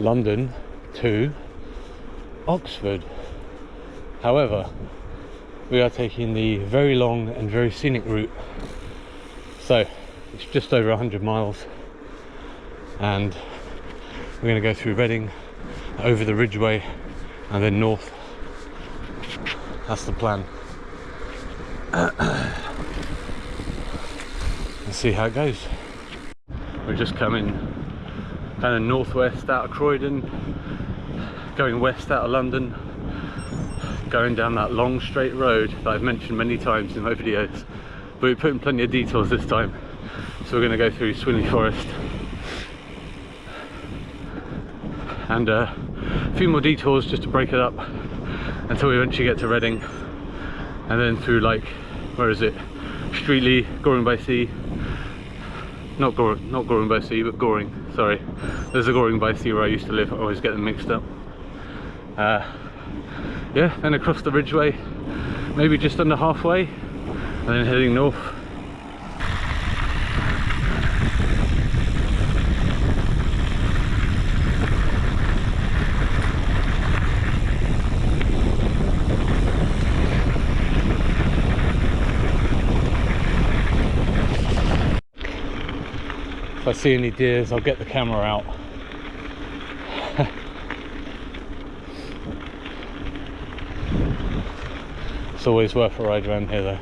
London to Oxford. However, we are taking the very long and very scenic route, so it's just over 100 miles, and we're going to go through Reading, over the Ridgeway, and then north. That's the plan. Let's see how it goes. We're just coming kind of northwest out of Croydon, going west out of London, going down that long straight road that I've mentioned many times in my videos, but we're putting plenty of detours this time. So we're going to go through Swinley Forest and a few more detours just to break it up until we eventually get to Reading, and then through, like, where is it, Streatley, Goring by Sea, not Goring by Sea, but Goring, sorry, there's a Goring by Sea where I used to live. I always get them mixed up. Yeah, then across the Ridgeway, maybe just under halfway, and then heading north. If I see any deers, I'll get the camera out. It's always worth a ride around here though.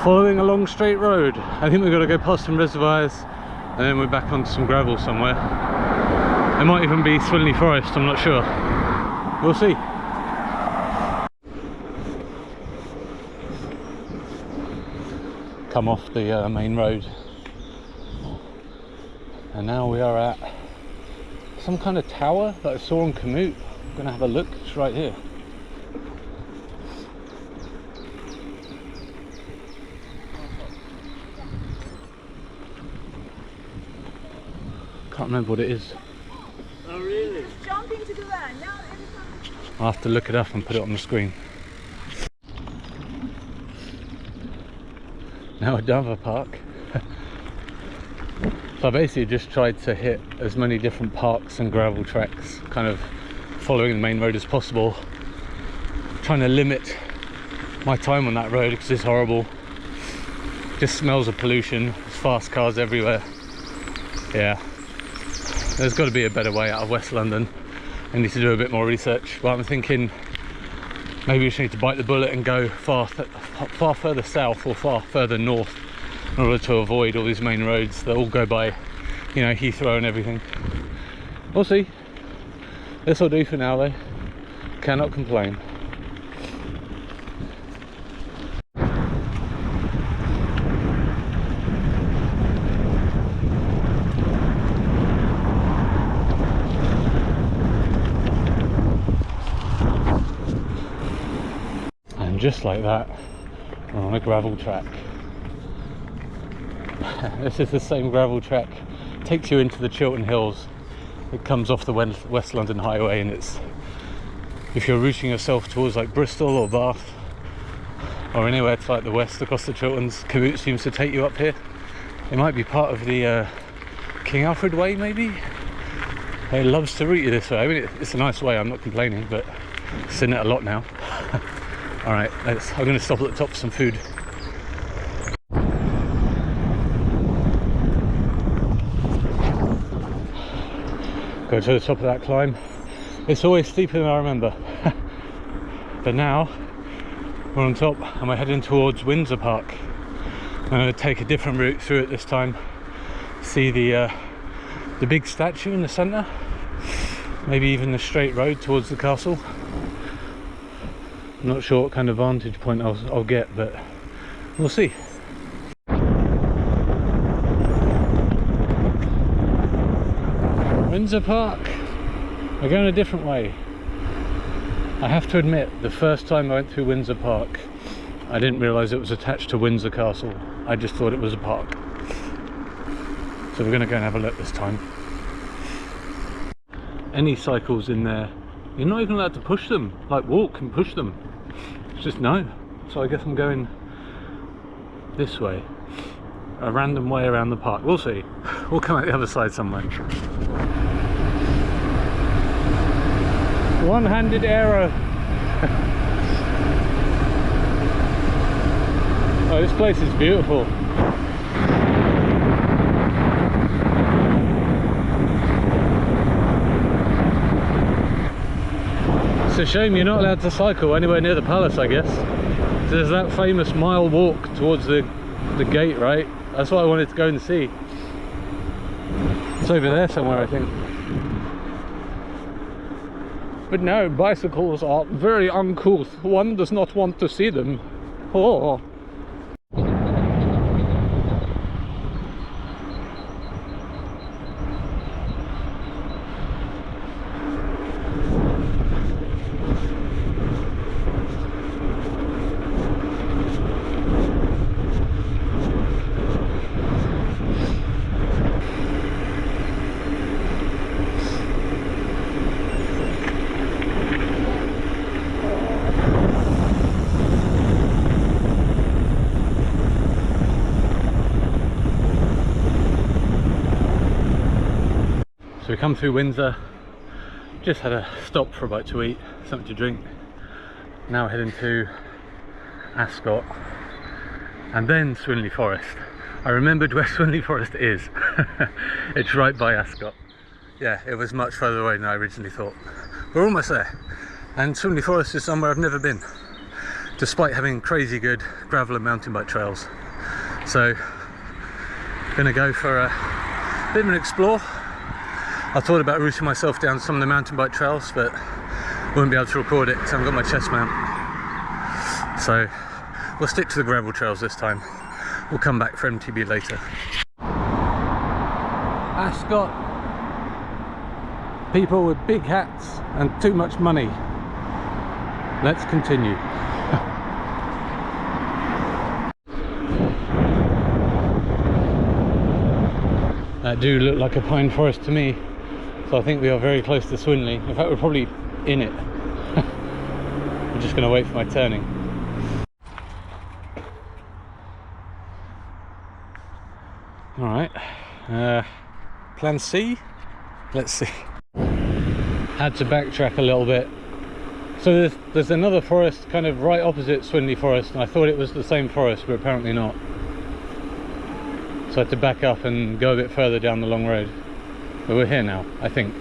Following a long straight road. I think we've got to go past some reservoirs and then we're back onto some gravel somewhere. It might even be Swinley Forest, I'm not sure. We'll see. Come off the main road. And now we are at some kind of tower that I saw on Commute. I'm going to have a look. It's right here. Can't remember what it is. Oh really? Just jumping to do that. Now I'll have to look it up and put it on the screen. Now at Windsor Park. So I basically just tried to hit as many different parks and gravel tracks, kind of following the main road as possible. Trying to limit my time on that road because it's horrible. Just smells of pollution, there's fast cars everywhere. Yeah. There's got to be a better way out of West London. I need to do a bit more research, but I'm thinking maybe we should need to bite the bullet and go far further south or far further north in order to avoid all these main roads that all go by, you know, Heathrow and everything. We'll see. This will do for now though. Cannot complain. Just like that, we're on a gravel track. This is the same gravel track, takes you into the Chiltern Hills. It comes off the West London Highway, and it's, if you're routing yourself towards like Bristol or Bath or anywhere to like the west across the Chilterns, Commute seems to take you up here. It might be part of the King Alfred Way maybe. It loves to route you this way. I mean, it's a nice way, I'm not complaining, but I've seen it a lot now. Alright, I'm going to stop at the top for some food. Go to the top of that climb. It's always steeper than I remember. But now we're on top and we're heading towards Windsor Park. I'm going to take a different route through it this time. See the big statue in the centre. Maybe even the straight road towards the castle. I'm not sure what kind of vantage point I'll get, but we'll see. Windsor Park. We're going a different way. I have to admit, the first time I went through Windsor Park, I didn't realise it was attached to Windsor Castle. I just thought it was a park. So we're going to go and have a look this time. Any cycles in there, you're not even allowed to push them, like walk and push them. It's just no. So I guess I'm going this way, a random way around the park. We'll see. We'll come out the other side somewhere. One-handed arrow. Oh, this place is beautiful. It's a shame you're not allowed to cycle anywhere near the palace, I guess. There's that famous mile walk towards the gate, right? That's what I wanted to go and see. It's over there somewhere, I think. But no, bicycles are very uncouth. One does not want to see them. Oh. So we come through Windsor, just had a stop for a bite to eat, something to drink. Now heading to Ascot and then Swinley Forest. I remembered where Swinley Forest is. It's right by Ascot. Yeah, it was much further away than I originally thought. We're almost there. And Swinley Forest is somewhere I've never been, despite having crazy good gravel and mountain bike trails. So, gonna go for a bit of an explore. I thought about routing myself down some of the mountain bike trails, but wouldn't be able to record it because I haven't got my chest mount. So we'll stick to the gravel trails this time. We'll come back for MTB later. Ascot. People with big hats and too much money. Let's continue. That do look like a pine forest to me. So I think we are very close to Swinley. In fact, we're probably in it. I'm just going to wait for my turning. Alright, plan C? Let's see. Had to backtrack a little bit. So there's another forest kind of right opposite Swinley Forest, and I thought it was the same forest, but apparently not. So I had to back up and go a bit further down the long road. But we're here now, I think.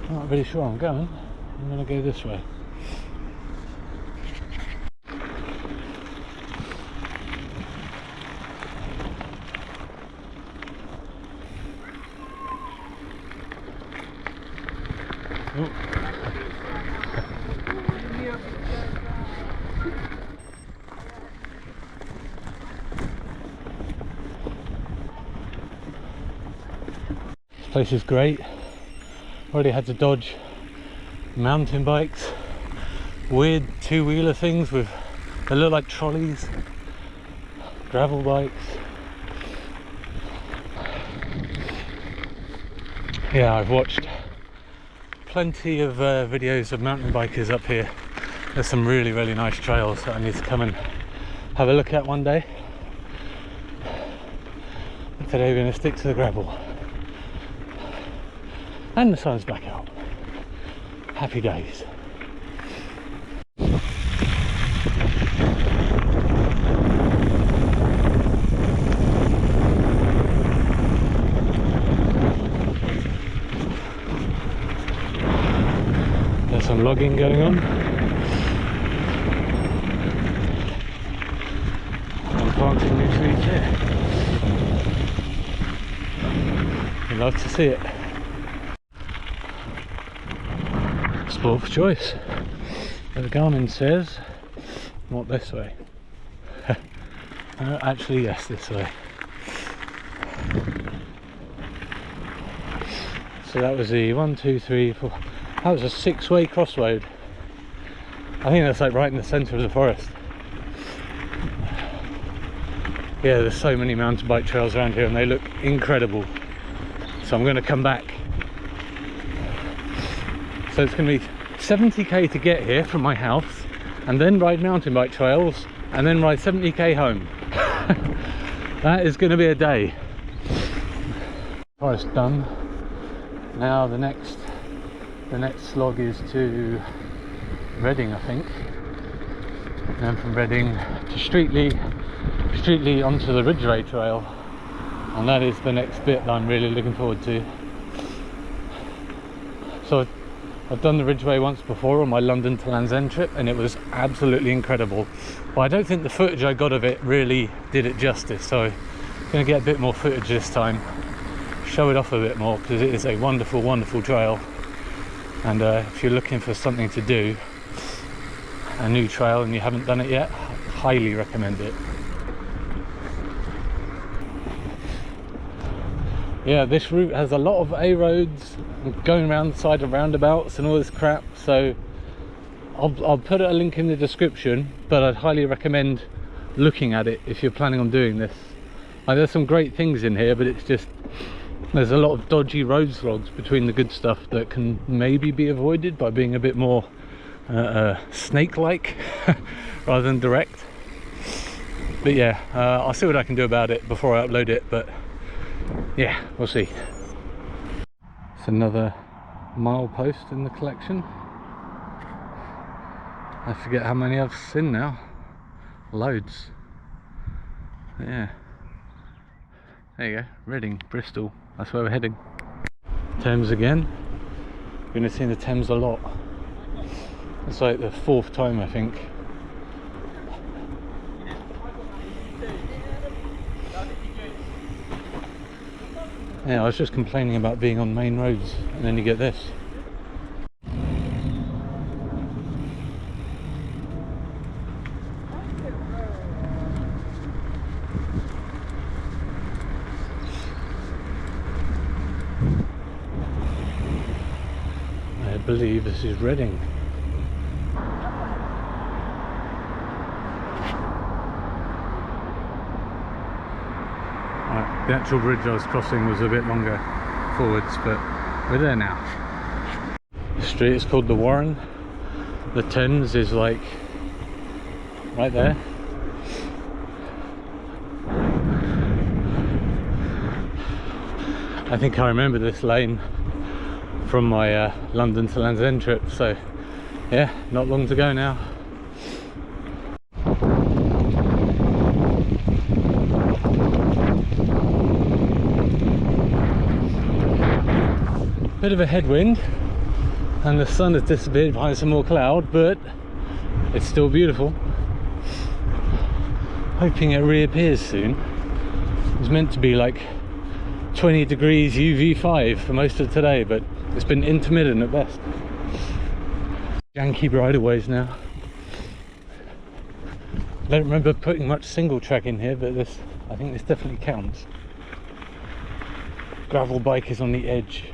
I'm not really sure I'm going. I'm going to go this way. This place is great. Already had to dodge mountain bikes, weird two-wheeler things with, they look like trolleys, gravel bikes. Yeah, I've watched plenty of videos of mountain bikers up here. There's some really nice trails that I need to come and have a look at one day. But today we're going to stick to the gravel. And the sun's back out. Happy days. There's some logging going on. I'm planting new trees here. I'd love to see it. Sport for choice. But the Garmin says not this way. Actually yes, this way. So that was the 1, 2, 3, 4. That was a 6-way crossroad. I think that's like right in the centre of the forest. Yeah, there's so many mountain bike trails around here and they look incredible. So I'm going to come back. So it's going to be 70k to get here from my house, and then ride mountain bike trails, and then ride 70k home. That is going to be a day. Forest done. Now the next slog is to Reading, I think, and then from Reading to Streatley onto the Ridgeway Trail, and that is the next bit that I'm really looking forward to. So I've done the Ridgeway once before on my London to Land's End trip and it was absolutely incredible, but I don't think the footage I got of it really did it justice, so I'm going to get a bit more footage this time, show it off a bit more, because it is a wonderful, wonderful trail. And if you're looking for something to do, a new trail, and you haven't done it yet, I highly recommend it. Yeah, this route has a lot of A roads going around the side of roundabouts and all this crap, so I'll put a link in the description, but I'd highly recommend looking at it if you're planning on doing this. There's some great things in here, but it's just, there's a lot of dodgy road slogs between the good stuff that can maybe be avoided by being a bit more snake-like rather than direct. But yeah, I'll see what I can do about it before I upload it, but yeah, we'll see. It's another milepost in the collection. I forget how many I've seen now. Loads. But yeah. There you go, Reading, Bristol, that's where we're heading. Thames again. You're going to see the Thames a lot. It's like the 4th time, I think. Yeah, I was just complaining about being on main roads, and then you get this. I believe this is Reading. Right, the actual bridge I was crossing was a bit longer forwards, but we're there now. The street is called the Warren. The Thames is like right there. I think I remember this lane from my London to Land's End trip, so yeah, not long to go now. Bit of a headwind and the sun has disappeared behind some more cloud, but it's still beautiful. Hoping it reappears soon. It's meant to be like 20 degrees UV5 for most of today, but it's been intermittent at best. Janky bridleways now. I don't remember putting much single track in here, but this, I think this definitely counts. Gravel bike is on the edge.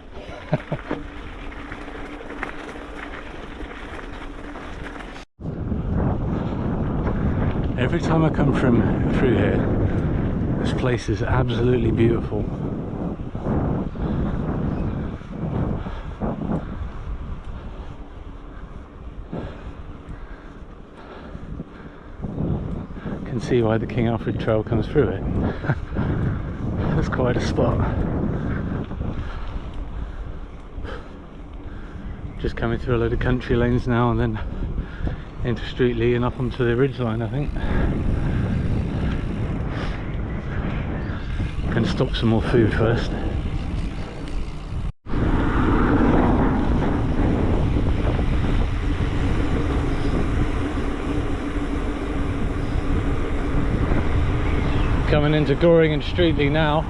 Every time I come through here, this place is absolutely beautiful. Can see why the King Alfred Trail comes through it. That's quite a spot. Just coming through a load of country lanes now and then into Streatley and up onto the ridgeline, I think. Gonna stop some more food first. Coming into Goring and Streatley now.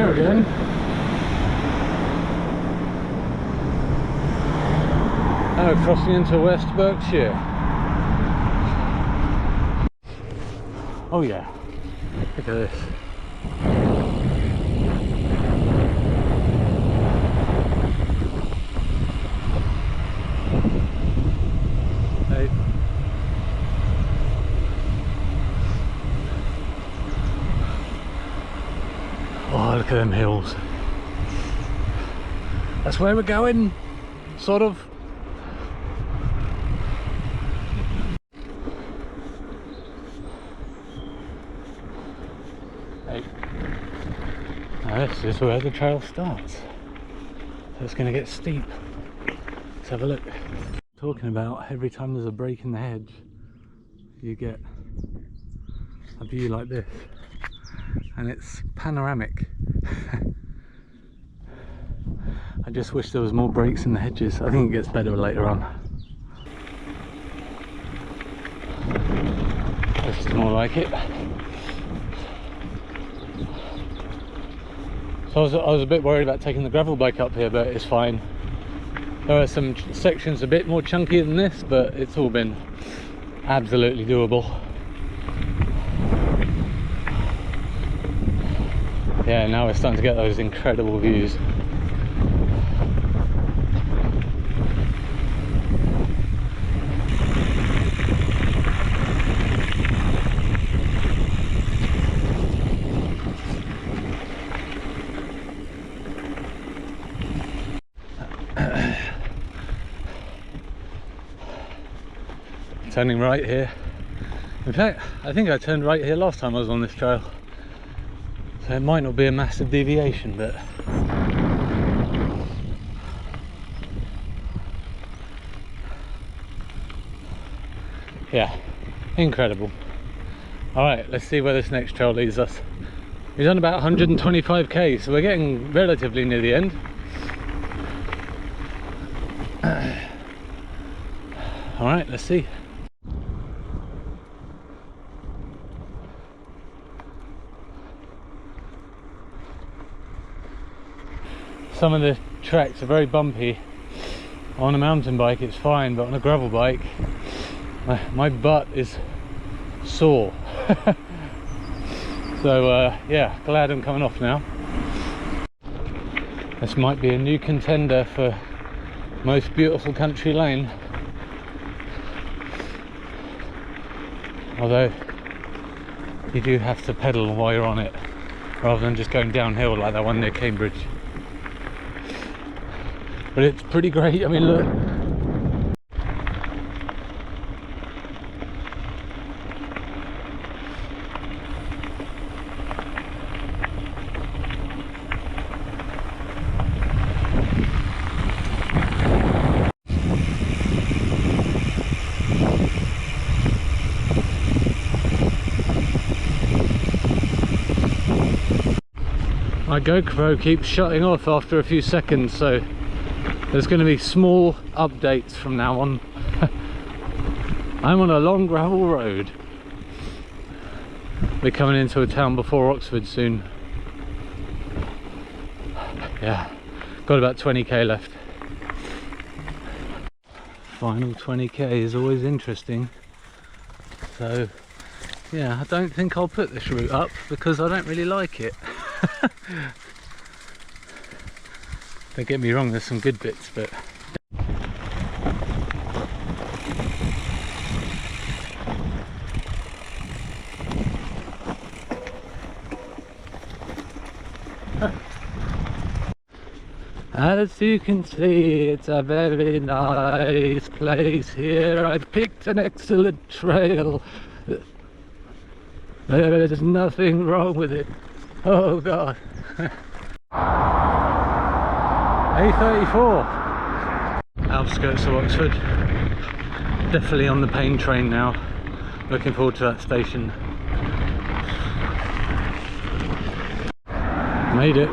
here again. Oh, crossing into West Berkshire. Oh yeah, look at this. Hey. Oh, look at them hills. That's where we're going, sort of. Hey. Now this is where the trail starts. So it's going to get steep. Let's have a look. Talking about every time there's a break in the hedge, you get a view like this. And it's panoramic. I just wish there was more breaks in the hedges. I think it gets better later on. This is more like it. So I was a bit worried about taking the gravel bike up here, but it's fine. There are some sections a bit more chunky than this, but it's all been absolutely doable. Yeah, now we're starting to get those incredible views. Turning right here. In fact, I think I turned right here last time I was on this trail. So it might not be a massive deviation, but yeah, incredible. Alright, let's see where this next trail leads us. We've done about 125k, so we're getting relatively near the end. Alright, let's see. Some of the tracks are very bumpy. On a mountain bike it's fine, but on a gravel bike my butt is sore. So yeah, glad I'm coming off now. This might be a new contender for most beautiful country lane. Although you do have to pedal while you're on it, rather than just going downhill like that one near Cambridge. But it's pretty great. I mean, look. My GoPro keeps shutting off after a few seconds, so there's going to be small updates from now on. I'm on a long gravel road. We're coming into a town before Oxford soon. Yeah, got about 20k left. Final 20k is always interesting. So yeah, I don't think I'll put this route up because I don't really like it. Don't get me wrong, there's some good bits, but as you can see, it's a very nice place here. I've picked an excellent trail. There is nothing wrong with it. Oh god. A34. Outskirts of Oxford. Definitely on the Pain train now. Looking forward to that station. Made it.